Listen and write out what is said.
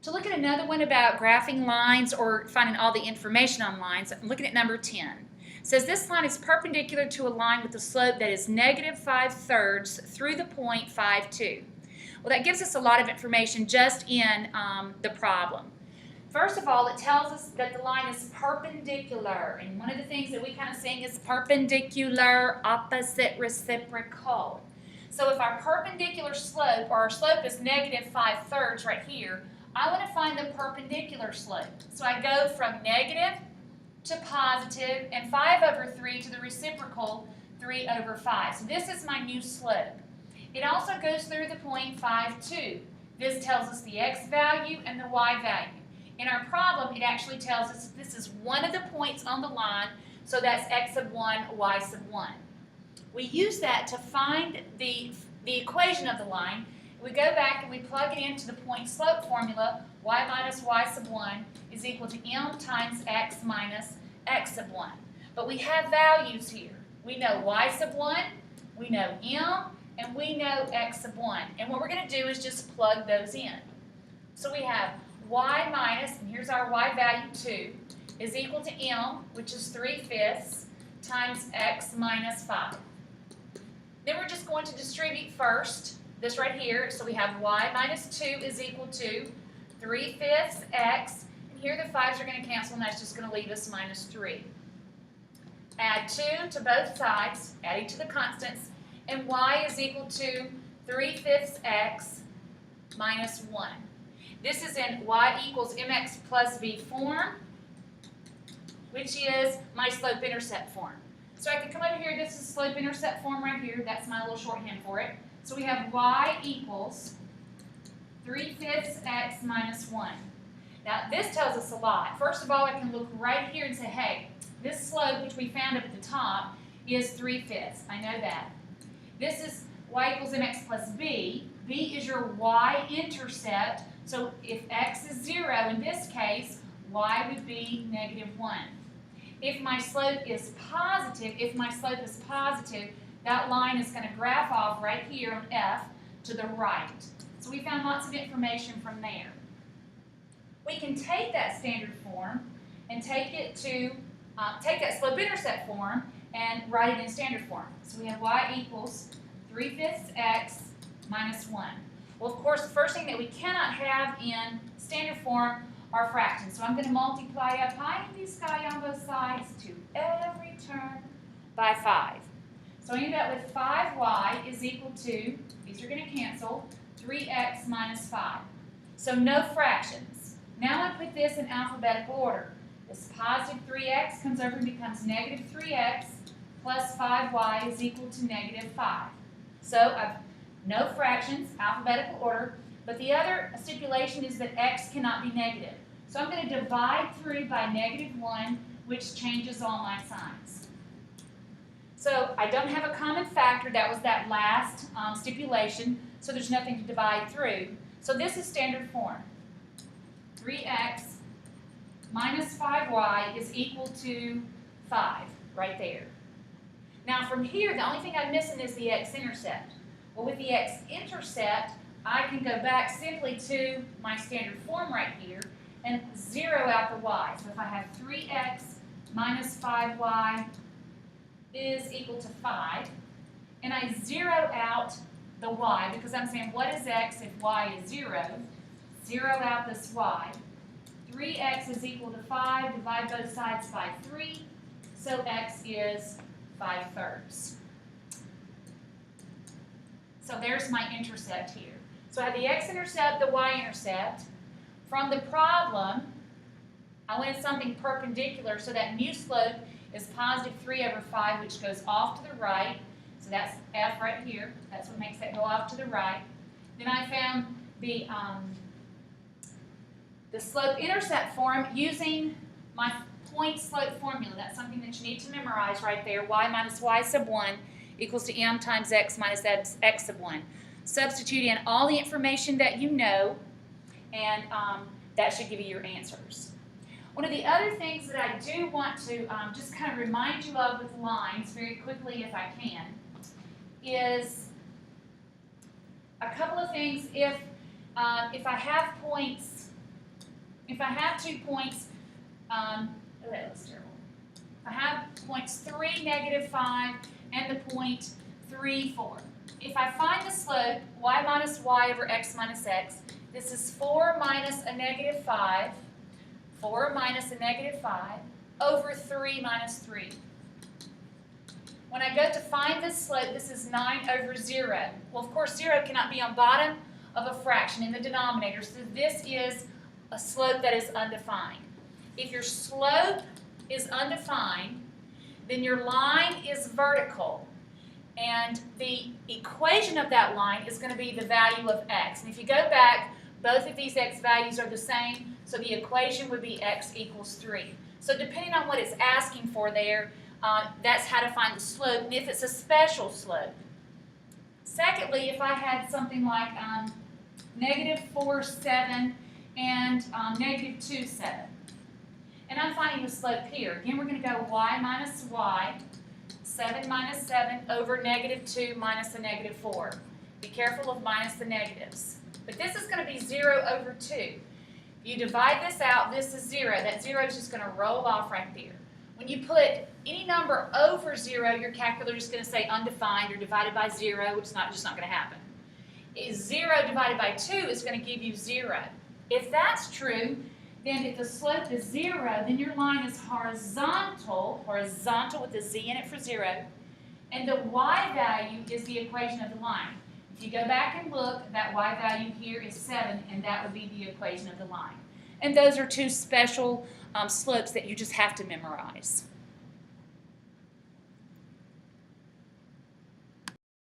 To look at another one about graphing lines or finding all the information on lines, I'm looking at number 10. It says this line is perpendicular to a line with a slope that is negative 5/3 through the point 5, 2. Well, that gives us a lot of information just in the problem. First of all, it tells us that the line is perpendicular, and one of the things that we kind of sing is perpendicular, opposite, reciprocal. So if our perpendicular slope, or our slope is negative 5/3 right here, I want to find the perpendicular slope. So I go from negative to positive and 5/3 to the reciprocal 3/5. So this is my new slope. It also goes through the point 5, 2. This tells us the x value and the y value. In our problem, it actually tells us this is one of the points on the line, so that's x1, y1. We use that to find the equation of the line. We go back and we plug it into the point slope formula. Y minus y1 is equal to m times x minus x1. But we have values here. We know y1, we know m, and we know x1. And what we're going to do is just plug those in. So we have y minus, and here's our y value 2, is equal to m, which is 3/5, times x minus 5. Then we're just going to distribute first this right here. So we have y minus 2 is equal to 3/5 x, and here the 5's are going to cancel, and that's just going to leave us minus 3. Add 2 to both sides, adding to the constants, and y is equal to 3/5 x minus 1. This is in y equals mx plus b form, which is my slope-intercept form. So I can come over here, this is slope-intercept form right here, that's my little shorthand for it. So we have y equals 3/5 x minus 1. Now this tells us a lot. First of all, I can look right here and say, hey, this slope, which we found up at the top, is 3/5. I know that. This is y equals mx plus b. B is your y-intercept. So if x is 0, in this case, y would be -1. If my slope is positive, that line is going to graph off right here on F to the right. So we found lots of information from there. We can take that standard form and take it to, take that slope-intercept form and write it in standard form. So we have y equals 3/5 x minus 1. Well, of course, the first thing that we cannot have in standard form are fractions. So I'm going to multiply up high in the sky on both sides to every term by 5. So I end up with 5y is equal to, these are going to cancel, 3x minus 5. So no fractions. Now I put this in alphabetical order. This positive 3x comes over and becomes negative 3x plus 5y is equal to -5. So I've no fractions, alphabetical order, but the other stipulation is that x cannot be negative. So I'm going to divide through by -1, which changes all my signs. So I don't have a common factor. That was that last stipulation, so there's nothing to divide through. So this is standard form. 3x minus 5y is equal to 5, right there. Now from here, the only thing I'm missing is the x-intercept. Well, with the x-intercept, I can go back simply to my standard form right here and 0 out the y. So if I have 3x minus 5y is equal to 5, and I 0 out the y, because I'm saying what is x if y is 0? 0 out this y. 3x is equal to 5, divide both sides by 3, so x is 5/3. So there's my intercept here. So I have the x-intercept, the y-intercept. From the problem, I wanted something perpendicular, so that new slope is positive 3/5, which goes off to the right. So that's F right here. That's what makes that go off to the right. Then I found the slope-intercept form using my point slope formula. That's something that you need to memorize right there. Y minus y1 equals to m times x minus x1. Substitute in all the information that you know, and that should give you your answers. One of the other things that I do want to just kind of remind you of with lines very quickly if I can is a couple of things. If I have points If I have 2 points, oh, that looks terrible. If I have points 3, -5, and the point 3, 4. If I find the slope, y minus y over x minus x, this is 4 minus a -5, 4 minus a -5, over 3 minus 3. When I go to find this slope, this is 9 over 0. Well, of course, 0 cannot be on bottom of a fraction in the denominator, so this is a slope that is undefined. If your slope is undefined, then your line is vertical, and the equation of that line is going to be the value of x. And if you go back, both of these x values are the same, so the equation would be x equals 3. So depending on what it's asking for there, that's how to find the slope, and if it's a special slope. Secondly, if I had something like -4, 7, and -2, 7. And I'm finding the slope here. Again, we're going to go y minus y, 7 minus 7 over -2 minus a -4. Be careful of minus the negatives. But this is going to be 0 over 2. You divide this out, this is 0. That 0 is just going to roll off right there. When you put any number over 0, your calculator is going to say undefined or divided by 0, which is just not going to happen. 0 divided by 2 is going to give you 0. If that's true, then if the slope is 0, then your line is horizontal with a z in it for 0, and the y value is the equation of the line. If you go back and look, that y value here is 7, and that would be the equation of the line. And those are two special slopes that you just have to memorize.